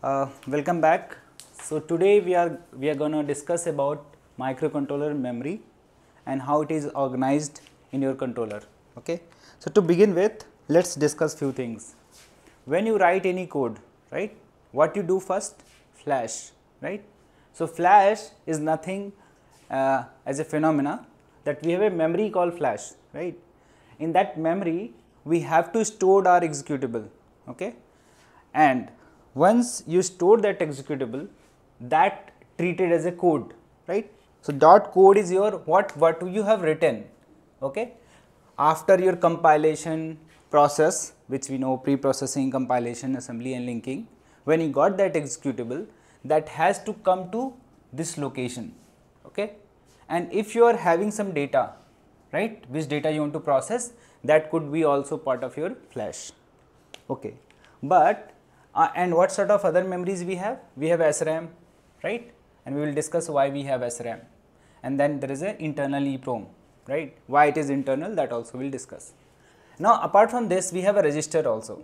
Welcome back. So today we are going to discuss about microcontroller memory and how it is organized in your controller. Okay. So to begin with, let's discuss few things. When you write any code, right, what you do first? Flash, right? So flash is nothing as a phenomena that we have a memory called flash, right? In that memory we have to store our executable, okay, and once you store that executable, that treated as a code, right? So dot code is your what you have written, okay, after your compilation process, which we know pre-processing, compilation, assembly and linking. When you got that executable, that has to come to this location, okay, and if you are having some data, right, which data you want to process, that could be also part of your flash, okay. But and what sort of other memories we have? We have SRAM, right, and we will discuss why we have SRAM, and then there is a internal EEPROM, right, why it is internal, that also we will discuss. Now apart from this, we have a register also,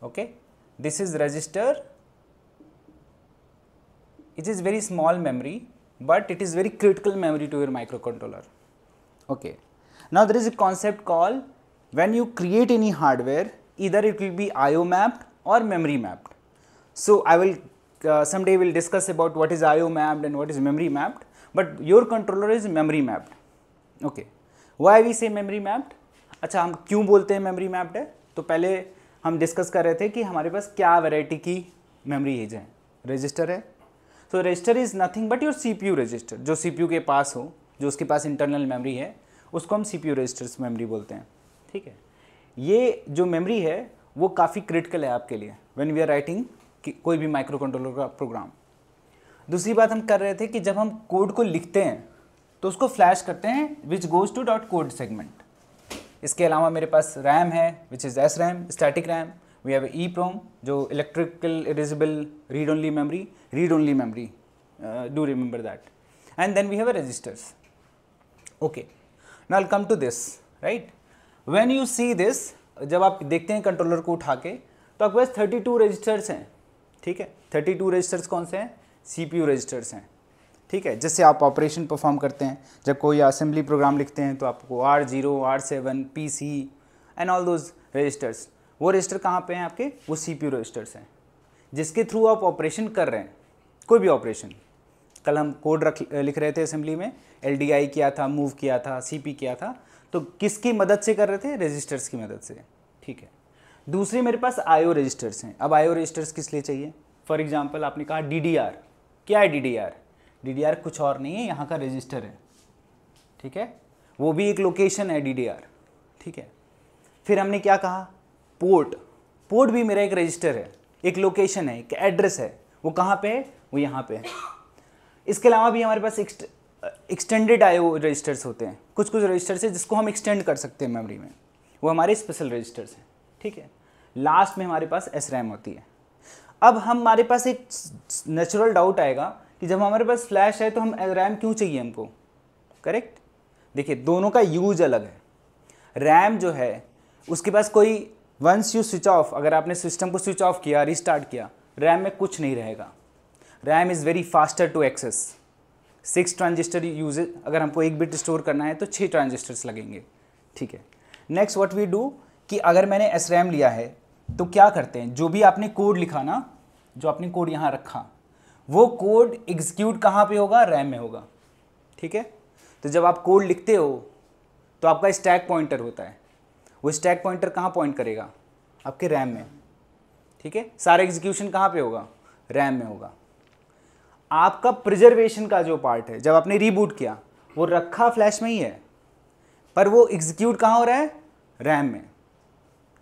okay. This is register. It is very small memory, but it is very critical memory to your microcontroller, okay. Now there is a concept called, when you create any hardware, either it will be IO mapped or memory mapped. So I will someday we will discuss about what is IO mapped and what is memory mapped, but your controller is memory mapped, okay. Why we say memory mapped? अच्छा, हम क्यों बोलते हैं memory mapped है? तो पहले हम discuss कर रहे थे कि हमारे पास क्या वैरायटी की मेमोरी है, रजिस्टर है. So register is nothing but your CPU register, जो CPU के पास हो, जो उसके पास इंटरनल मेमोरी है, उसको हम CPU रजिस्टर्स मेमोरी बोलते हैं, ठीक है. ये जो मेमोरी है वो काफ़ी क्रिटिकल है आपके लिए व्हेन वी आर राइटिंग कोई भी माइक्रो कंट्रोलर का प्रोग्राम. दूसरी बात हम कर रहे थे कि जब हम कोड को लिखते हैं तो उसको फ्लैश करते हैं which goes to dot code segment. इसके अलावा मेरे पास रैम है which is SRAM, static RAM. We have EEPROM जो electrical erasable read only memory, do remember that. And then we have registers, okay. Now I come to this, right. When you see this, जब आप देखते हैं controller को उठा के, तो आपके पास 32 रजिस्टर्स हैं, ठीक है. 32 रजिस्टर्स कौन से हैं? CPU रजिस्टर्स हैं, ठीक है. जिससे आप ऑपरेशन परफॉर्म करते हैं. जब कोई असेंबली प्रोग्राम लिखते हैं तो आपको R0, R7, PC and all those registers. वो रजिस्टर कहाँ पे हैं आपके? वो CPU रजिस्टर्स हैं, जिसके थ्रू आप ऑपरेशन कर रहे हैं, कोई भी ऑपरेशन. कल हम कोड लिख रहे थे असेंबली में, LDI किया था, मूव किया था, CP किया था, तो किसकी मदद से कर रहे थे? रजिस्टर्स की मदद से, ठीक है. दूसरे मेरे पास IO रजिस्टर्स हैं. अब IO रजिस्टर्स किस लिए चाहिए? फॉर एग्जांपल आपने कहा DDR. क्या है DDR? DDR कुछ और नहीं है, यहाँ का रजिस्टर है, ठीक है. वो भी एक लोकेशन है DDR, ठीक है. फिर हमने क्या कहा? पोर्ट भी मेरा एक रजिस्टर है, एक लोकेशन है, एक एड्रेस है. वो कहाँ पे है? वो यहाँ पे है. इसके अलावा भी हमारे पास एक्सटेंडेड IO रजिस्टर्स होते हैं. कुछ रजिस्टर्स हैं जिसको हम एक्सटेंड कर सकते हैं मेमोरी में, वो हमारे स्पेशल रजिस्टर्स हैं, ठीक है. लास्ट में हमारे पास SRAM होती है. अब हमारे पास एक नेचुरल डाउट आएगा कि जब हमारे पास फ्लैश है तो हम RAM क्यों चाहिए हमको? करेक्ट. देखिए, दोनों का यूज अलग है. रैम जो है उसके पास कोई, वंस यू स्विच ऑफ, अगर आपने सिस्टम को स्विच ऑफ किया, रिस्टार्ट किया, रैम में कुछ नहीं रहेगा. RAM is very faster to access. 6 transistor use, अगर हमको 1 बिट स्टोर करना है तो 6 ट्रांजिस्टर्स लगेंगे, ठीक है. नेक्स्ट व्हाट वी डू कि अगर मैंने SRAM लिया है तो क्या करते हैं, जो भी आपने कोड लिखा ना, जो आपने कोड यहाँ रखा, वो कोड एग्जीक्यूट कहाँ पे होगा? रैम में होगा, ठीक है. तो जब आप कोड लिखते हो तो आपका स्टैक पॉइंटर होता है. वो स्टैक पॉइंटर कहाँ पॉइंट करेगा? आपके रैम में, ठीक है. सारा एग्जीक्यूशन कहाँ पे होगा? रैम में होगा. आपका प्रिजर्वेशन का जो पार्ट है, जब आपने रीबूट किया, वो रखा फ्लैश में ही है, पर वो एग्जीक्यूट कहाँ हो रहा है? रैम में,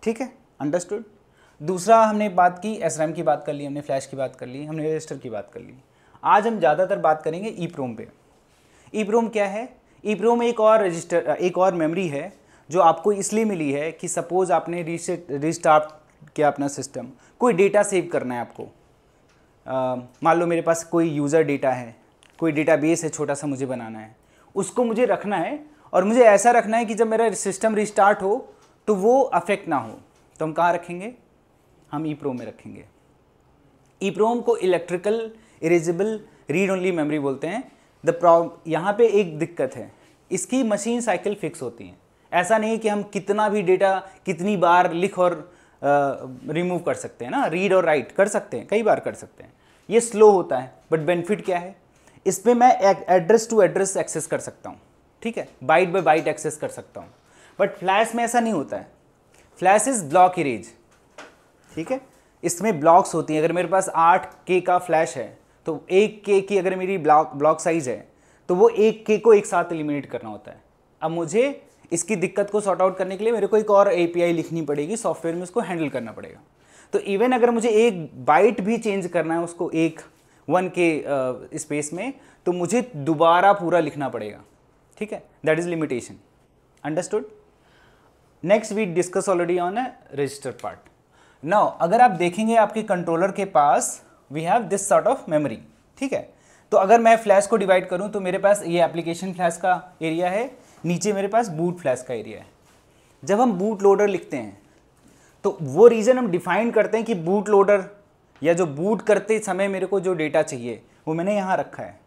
ठीक है. अंडरस्टूड. दूसरा हमने बात की, SRAM की बात कर ली हमने, फ्लैश की बात कर ली हमने, रजिस्टर की बात कर ली. आज हम ज़्यादातर बात करेंगे EEPROM पे. EEPROM क्या है? EEPROM एक और रजिस्टर, एक और मेमोरी है जो आपको इसलिए मिली है कि सपोज आपने रिस्टार्ट किया अपना सिस्टम, कोई डेटा सेव करना है आपको. मान लो मेरे पास कोई यूज़र डेटा है, कोई डेटाबेस है छोटा सा, मुझे बनाना है, उसको मुझे रखना है, और मुझे ऐसा रखना है कि जब मेरा सिस्टम रिस्टार्ट हो तो वो अफेक्ट ना हो. तो हम कहाँ रखेंगे? हम EEPROM में रखेंगे. EEPROM को electrical erasable read only memory बोलते हैं। यहाँ पे एक दिक्कत है, इसकी मशीन साइकिल फिक्स होती है। ऐसा नहीं कि हम कितना भी डेटा कितनी बार लिख और रिमूव कर सकते हैं ना, रीड और राइट कर सकते हैं, कई बार कर सकते हैं। ये स्लो होता है, बट बेनिफिट क्या है, इसमें मैं एड्रेस टू एड्रेस एक्सेस कर सकता हूँ, ठीक है, बाइट बाय बाइट एक्सेस कर सकता हूँ। बट फ्लैश में ऐसा नहीं होता है, फ्लैश इज ब्लॉक इरेज, ठीक है, इसमें ब्लॉक्स होती हैं। अगर मेरे पास 8K का फ्लैश है तो 1K की अगर मेरी ब्लॉक साइज है तो वो 1K को एक साथ एलिमिनेट करना होता है। अब मुझे इसकी दिक्कत को सॉर्ट आउट करने के लिए मेरे को एक और API लिखनी पड़ेगी, सॉफ्टवेयर में उसको हैंडल करना पड़ेगा। तो इवन अगर मुझे एक बाइट भी चेंज करना है उसको 1K स्पेस में, तो मुझे दोबारा पूरा लिखना पड़ेगा, ठीक है, that is limitation. Understood? Next we discuss already on a register part. Now अगर आप देखेंगे आपके कंट्रोलर के पास we have this sort of memory, ठीक है। तो अगर मैं फ्लैश को डिवाइड करूं तो मेरे पास ये एप्लीकेशन फ्लैश का एरिया है, नीचे मेरे पास बूट फ्लैश का एरिया है। जब हम बूट लोडर लिखते हैं तो वो रीजन हम डिफाइन करते हैं कि बूट लोडर या जो बूट करते समय मेरे को जो डेटा चाहिए वो मैंने यहाँ रखा है।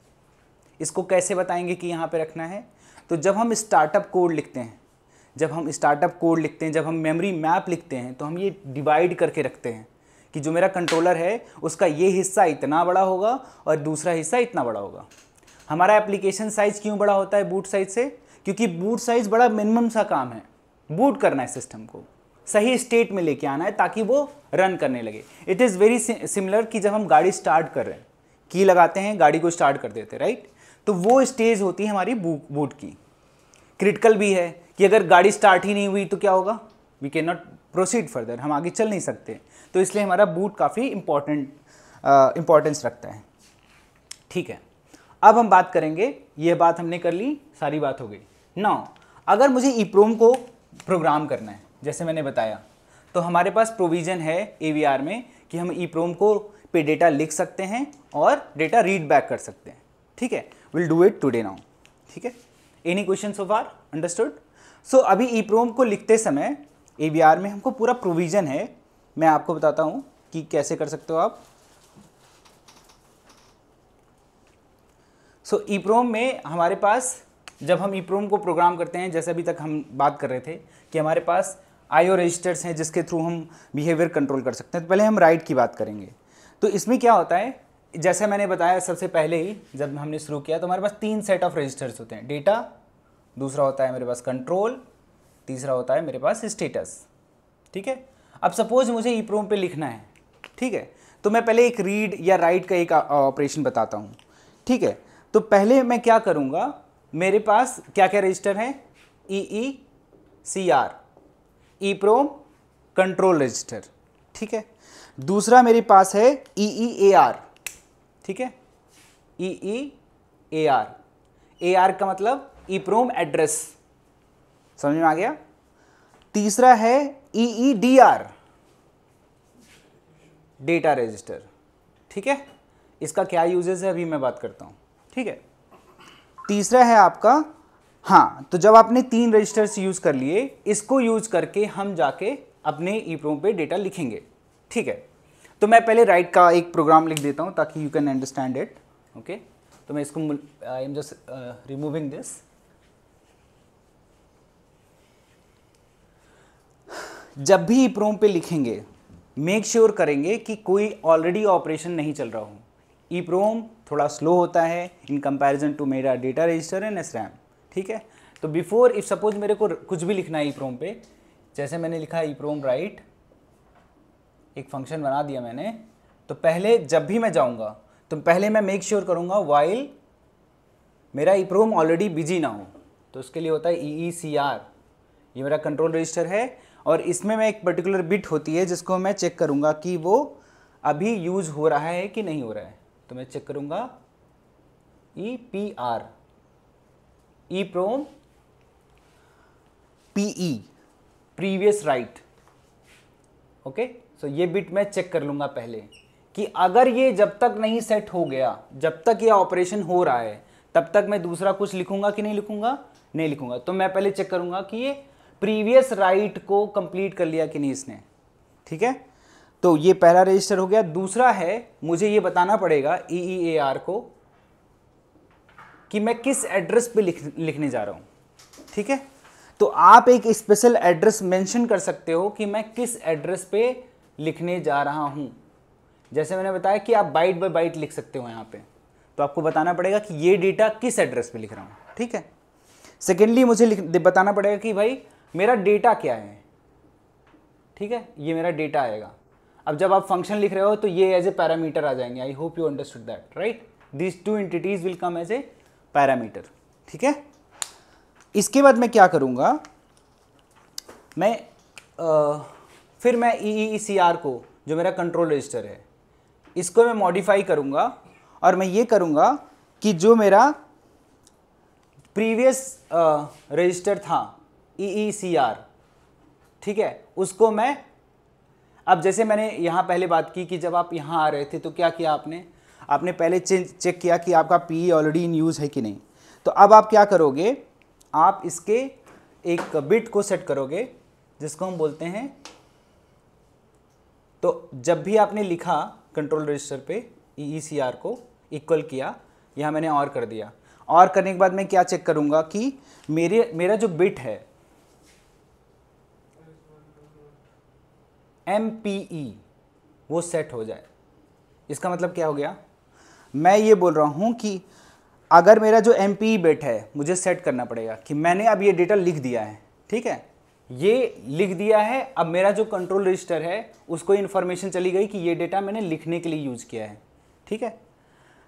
इसको कैसे बताएंगे कि यहाँ पे रखना है? तो जब हम स्टार्टअप कोड लिखते हैं, जब हम मेमोरी मैप लिखते हैं तो हम ये डिवाइड करके रखते हैं कि जो मेरा कंट्रोलर है उसका ये हिस्सा इतना बड़ा होगा और दूसरा हिस्सा इतना बड़ा होगा। हमारा एप्लीकेशन साइज क्यों बड़ा होता है बूट साइज से? क्योंकि बूट साइज बड़ा मिनिमम सा काम है, बूट करना है, सिस्टम को सही स्टेट में लेके आना है ताकि वो रन करने लगे। इट इज़ वेरी सिमिलर कि जब हम गाड़ी स्टार्ट कर रहे हैं, की लगाते हैं, गाड़ी को स्टार्ट कर देते हैं, राइट? तो वो स्टेज होती है हमारी बूट की। क्रिटिकल भी है कि अगर गाड़ी स्टार्ट ही नहीं हुई तो क्या होगा, we can not proceed further, हम आगे चल नहीं सकते। तो इसलिए हमारा बूट काफ़ी इंपॉर्टेंस रखता है, ठीक है। अब हम बात करेंगे, ये बात हमने कर ली, सारी बात हो गई। नाउ अगर मुझे EEPROM को प्रोग्राम करना है, जैसे मैंने बताया, तो हमारे पास प्रोविज़न है AVR में कि हम EEPROM को पे डेटा लिख सकते हैं और डेटा रीड बैक कर सकते हैं, ठीक है। Will do it today now, ठीक है। एनी क्वेश्चन सो फार? अंडरस्टूड? सो अभी EEPROM को लिखते समय AVR में हमको पूरा प्रोविज़न है, मैं आपको बताता हूँ कि कैसे कर सकते हो आप। सो EEPROM में हमारे पास जब हम EEPROM को प्रोग्राम करते हैं, जैसे अभी तक हम बात कर रहे थे कि हमारे पास IO रजिस्टर्स हैं जिसके थ्रू हम बिहेवियर कंट्रोल कर सकते हैं। तो पहले हम राइट की बात करेंगे। तो इसमें क्या होता है, जैसे मैंने बताया सबसे पहले ही जब हमने शुरू किया, तो हमारे पास 3 सेट ऑफ रजिस्टर्स होते हैं, डेटा, दूसरा होता है मेरे पास कंट्रोल, तीसरा होता है मेरे पास स्टेटस, ठीक है। अब सपोज मुझे EEPROM पे लिखना है, ठीक है, तो मैं पहले एक रीड या राइट का एक ऑपरेशन बताता हूँ, ठीक है। तो पहले मैं क्या करूँगा, मेरे पास क्या क्या रजिस्टर हैं, EECR, EEPROM कंट्रोल रजिस्टर, ठीक है। दूसरा मेरे पास है EEAR, ठीक है, EEAR, AR का मतलब EEPROM एड्रेस, समझ में आ गया। तीसरा है EEDR, डेटा रजिस्टर, ठीक है। इसका क्या यूजेस है अभी मैं बात करता हूँ, ठीक है। तीसरा है आपका, हाँ, तो जब आपने 3 रजिस्टर्स यूज कर लिए, इसको यूज करके हम जाके अपने EEPROM पे डेटा लिखेंगे, ठीक है। तो मैं पहले राइट का एक प्रोग्राम लिख देता हूँ ताकि you can understand it, okay. तो मैं इसको I am just removing this. जब भी EEPROM पे लिखेंगे मेक श्योर करेंगे कि कोई ऑलरेडी ऑपरेशन नहीं चल रहा हो। EEPROM थोड़ा स्लो होता है इन कंपैरिजन टू मेरा डेटा रजिस्टर एंड SRAM, ठीक है। तो बिफोर इफ सपोज मेरे को कुछ भी लिखना है EEPROM पे, जैसे मैंने लिखा है EEPROM राइट, एक फंक्शन बना दिया मैंने, तो पहले जब भी मैं जाऊंगा तो पहले मैं मेक श्योर करूंगा वाइल मेरा EEPROM ऑलरेडी बिजी ना हो। तो उसके लिए होता है EECR, ये मेरा कंट्रोल रजिस्टर है और इसमें मैं एक पर्टिकुलर बिट होती है जिसको मैं चेक करूंगा कि वो अभी यूज हो रहा है कि नहीं हो रहा है। तो मैं चेक करूंगा EPR, EEPROM PE, previous write, okay. So ये बिट मैं चेक कर लूंगा पहले कि अगर ये जब तक नहीं सेट हो गया, जब तक ये ऑपरेशन हो रहा है, तब तक मैं दूसरा कुछ लिखूंगा कि नहीं लिखूंगा, नहीं लिखूंगा। तो मैं पहले चेक करूंगा कि ये प्रीवियस राइट को कंप्लीट कर लिया कि नहीं इसने, ठीक है। तो ये पहला रजिस्टर हो गया। दूसरा है मुझे ये बताना पड़ेगा EEAR को कि मैं किस एड्रेस पे लिखने जा रहा हूँ, ठीक है। तो आप एक स्पेशल एड्रेस मेंशन कर सकते हो कि मैं किस एड्रेस पे लिखने जा रहा हूँ। जैसे मैंने बताया कि आप बाइट बाय बाइट लिख सकते हो यहाँ पे, तो आपको बताना पड़ेगा कि ये डेटा किस एड्रेस पे लिख रहा हूँ, ठीक है। सेकेंडली मुझे बताना पड़ेगा कि भाई मेरा डेटा क्या है, ठीक है, ये मेरा डेटा आएगा। अब जब आप फंक्शन लिख रहे हो तो ये एज ए पैरामीटर आ जाएंगे। I hope you understood that, right. These two entities will come as a parameter, ठीक है। इसके बाद मैं क्या करूँगा, फिर मैं EECR को, जो मेरा कंट्रोल रजिस्टर है, इसको मैं मॉडिफाई करूँगा और मैं ये करूँगा कि जो मेरा प्रीवियस रजिस्टर था EECR, ठीक है, उसको मैं, अब जैसे मैंने यहाँ पहले बात की कि जब आप यहाँ आ रहे थे तो क्या किया आपने पहले चेक किया कि आपका PE ऑलरेडी इन यूज़ है कि नहीं। तो अब आप क्या करोगे, आप इसके एक बिट को सेट करोगे जिसको हम बोलते हैं, तो जब भी आपने लिखा कंट्रोल रजिस्टर पे EECR को इक्वल किया, यहाँ मैंने और कर दिया, और करने के बाद मैं क्या चेक करूँगा कि मेरा जो बिट है MPE वो सेट हो जाए। इसका मतलब क्या हो गया, मैं ये बोल रहा हूँ कि अगर मेरा जो MPE बिट है मुझे सेट करना पड़ेगा कि मैंने अब ये डेटा लिख दिया है, ठीक है, ये लिख दिया है। अब मेरा जो कंट्रोल रजिस्टर है उसको इन्फॉर्मेशन चली गई कि ये डेटा मैंने लिखने के लिए यूज़ किया है, ठीक है।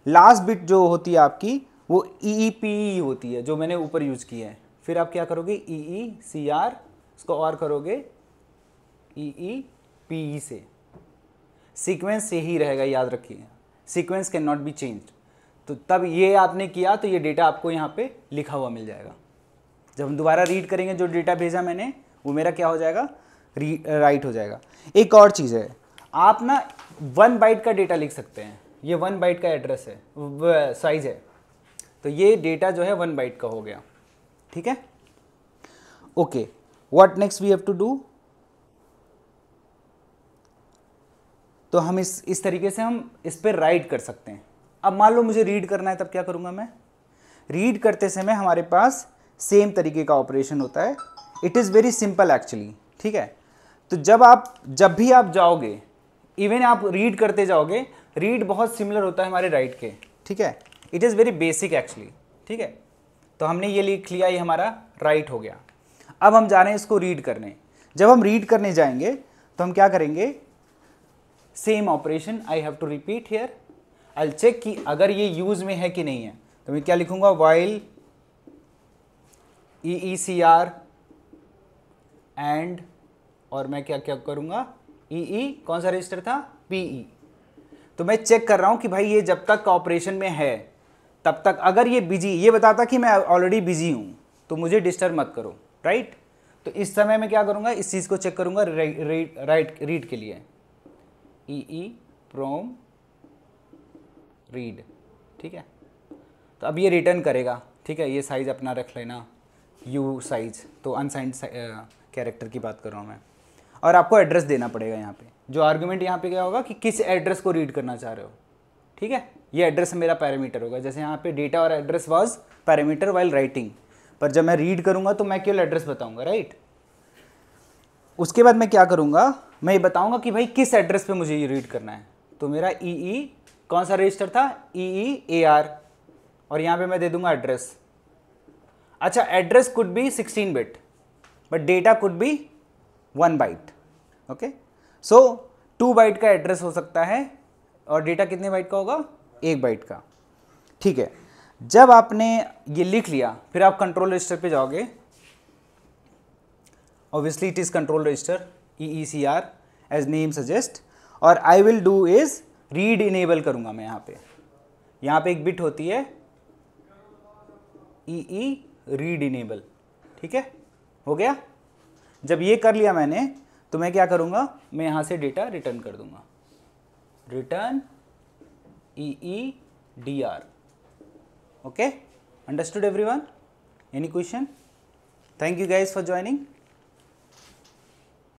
लास्ट बिट जो होती है आपकी वो EEPE होती है, जो मैंने ऊपर यूज़ किया है। फिर आप क्या करोगे, EECR, इसको और करोगे EEPE से। सीक्वेंस से ही रहेगा, याद रखिए, sequence can not be changed. तो तब ये आपने किया तो ये डेटा आपको यहाँ पे लिखा हुआ मिल जाएगा। जब हम दोबारा रीड करेंगे जो डेटा भेजा मैंने, वो मेरा क्या हो जाएगा, राइट हो जाएगा। एक और चीज़ है, आप ना 1 बाइट का डेटा लिख सकते हैं। ये 1 बाइट का एड्रेस है, साइज है, तो ये डेटा जो है 1 बाइट का हो गया, ठीक है। Okay, what next we have to do. तो हम इस तरीके से हम इस पर राइट कर सकते हैं। अब मान लो मुझे रीड करना है, तब क्या करूँगा मैं, रीड करते समय हमारे पास सेम तरीके का ऑपरेशन होता है। It is very simple actually, ठीक है। तो जब भी आप जाओगे, इवन आप रीड करते जाओगे, रीड बहुत सिमिलर होता है हमारे राइट के, ठीक है। It is very basic actually, ठीक है। तो हमने ये लिख लिया, ये हमारा राइट हो गया। अब हम जा रहे हैं इसको रीड करने। जब हम रीड करने जाएंगे तो हम क्या करेंगे, same operation I have to repeat here. I will check कि अगर ये यूज में है कि नहीं है, तो मैं क्या लिखूंगा, वाइल EECR एंड, और मैं क्या क्या करूंगा, EE कौन सा रजिस्टर था, PE। तो मैं चेक कर रहा हूं कि भाई ये जब तक ऑपरेशन में है तब तक, अगर ये बिजी, ये बताता कि मैं ऑलरेडी बिजी हूं तो मुझे डिस्टर्ब मत करो, राइट। तो इस समय मैं क्या करूंगा, इस चीज़ को चेक करूंगा रीड के लिए, EE फ्रॉम रीड, ठीक है। तो अब ये रिटर्न करेगा, ठीक है। ये साइज अपना रख लेना, U साइज, तो अनसाइंड कैरेक्टर की बात कर रहा हूँ मैं। और आपको एड्रेस देना पड़ेगा यहाँ पे, जो आर्गुमेंट यहाँ पे क्या होगा कि किस एड्रेस को रीड करना चाह रहे हो, ठीक है। ये एड्रेस मेरा पैरामीटर होगा, जैसे यहाँ पे डेटा और address was parameter while writing, पर जब मैं रीड करूँगा तो मैं केवल एड्रेस बताऊँगा, राइट। उसके बाद मैं क्या करूँगा, मैं ये बताऊँगा कि भाई किस एड्रेस पे मुझे ये रीड करना है। तो मेरा EE कौन सा रजिस्टर था, EEAR, और यहाँ पे मैं दे दूंगा एड्रेस। अच्छा, address could be 16 bit but data could be 1 byte, okay. So 2 byte का एड्रेस हो सकता है और डेटा कितने बाइट का होगा, 1 बाइट का, ठीक है। जब आपने ये लिख लिया, फिर आप कंट्रोल रजिस्टर पे जाओगे। Obviously it is control register EECR as name suggest, और I will do is read enable करूंगा मैं। यहाँ पे एक बिट होती है EE रीड इनेबल, ठीक है, हो गया। जब ये कर लिया मैंने, तो मैं क्या करूँगा, मैं यहाँ से डेटा रिटर्न कर दूंगा, return EEDR, okay. Understood everyone, any question? Thank you guys for joining.